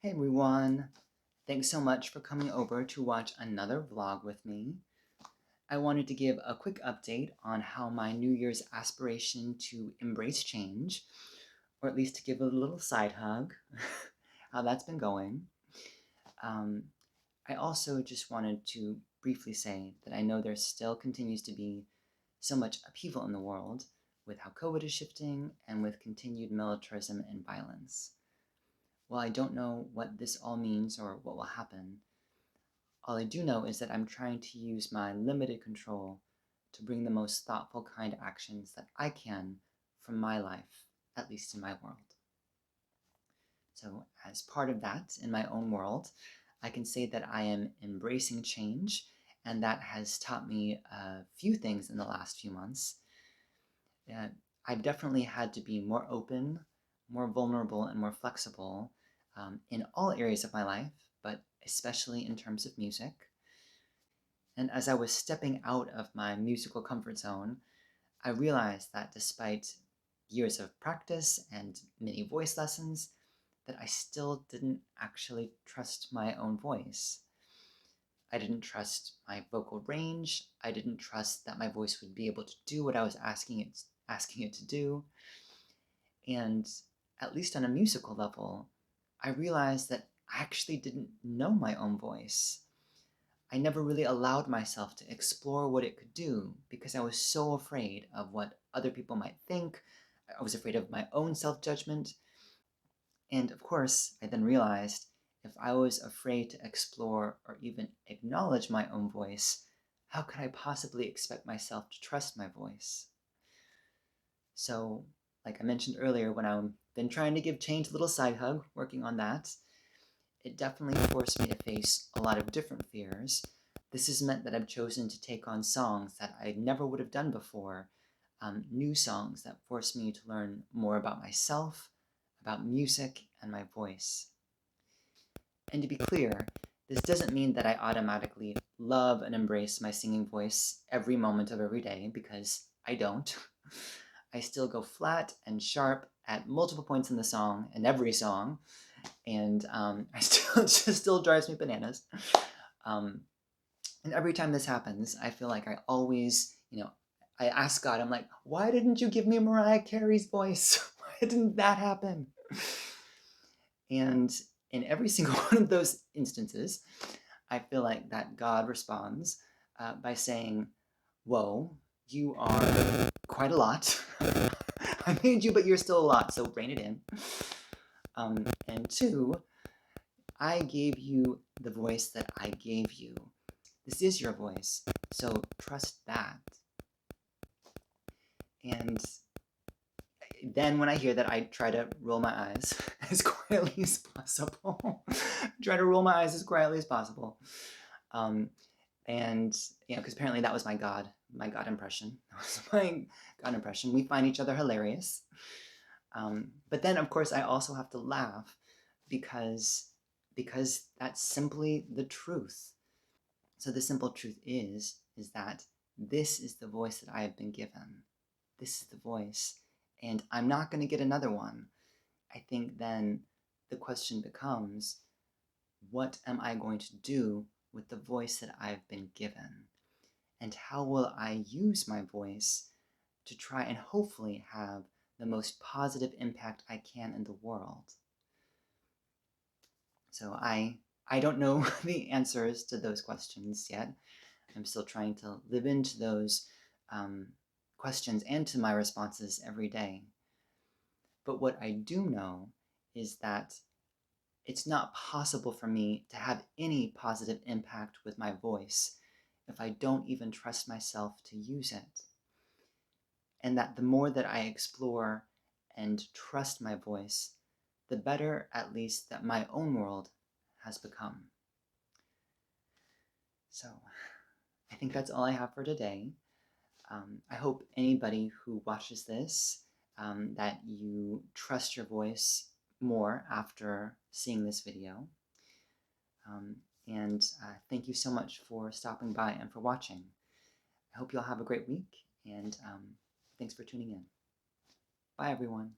Hey everyone! Thanks so much for coming over to watch another vlog with me. I wanted to give a quick update on how my New Year's aspiration to embrace change, or at least to give a little side hug, how that's been going. Um, I also just wanted to briefly say that I know there still continues to be so much upheaval in the world with how COVID is shifting and with continued militarism and violence. While I don't know what this all means or what will happen, all I do know is that I'm trying to use my limited control to bring the most thoughtful kind of actions that I can from my life, at least in my world. So as part of that, in my own world, I can say that I am embracing change, and that has taught me a few things in the last few months. I've definitely had to be more open, more vulnerable, and more flexible in all areas of my life, but especially in terms of music. And as I was stepping out of my musical comfort zone, I realized that despite years of practice and many voice lessons, that I still didn't actually trust my own voice. I didn't trust my vocal range. I didn't trust that my voice would be able to do what I was asking it to do. And at least on a musical level, I realized that I actually didn't know my own voice. I never really allowed myself to explore what it could do because I was so afraid of what other people might think. I was afraid of my own self-judgment. And of course, I then realized if I was afraid to explore or even acknowledge my own voice, how could I possibly expect myself to trust my voice? So, like I mentioned earlier, when I've been trying to give change a little side hug, working on that, it definitely forced me to face a lot of different fears. This has meant that I've chosen to take on songs that I never would have done before, new songs that force me to learn more about myself, about music, and my voice. And to be clear, this doesn't mean that I automatically love and embrace my singing voice every moment of every day, because I don't. I still go flat and sharp at multiple points in the song, in every song, and it just still drives me bananas. Um, and every time this happens, I feel like I always, I ask God, I'm like, why didn't you give me Mariah Carey's voice? Why didn't that happen? And in every single one of those instances, I feel like that God responds by saying, whoa, you are quite a lot. I made you, but you're still a lot, so rein it in. And two, I gave you the voice that I gave you. This is your voice, so trust that. And then when I hear that, I try to roll my eyes as quietly as possible. Try to roll my eyes as quietly as possible. And, because apparently that was my God impression. That was my God impression. We find each other hilarious. But then, of course, I also have to laugh because that's simply the truth. So the simple truth is that this is the voice that I have been given. This is the voice, and I'm not going to get another one. I think then the question becomes, what am I going to do with the voice that I've been given? And how will I use my voice to try and hopefully have the most positive impact I can in the world? So I don't know the answers to those questions yet. I'm still trying to live into those questions and to my responses every day. But what I do know is that it's not possible for me to have any positive impact with my voice if I don't even trust myself to use it. And that the more that I explore and trust my voice, the better, at least, that my own world has become. So I think that's all I have for today. I hope anybody who watches this, that you trust your voice more after seeing this video. And thank you so much for stopping by and for watching. I hope you all have a great week, and thanks for tuning in. Bye, everyone.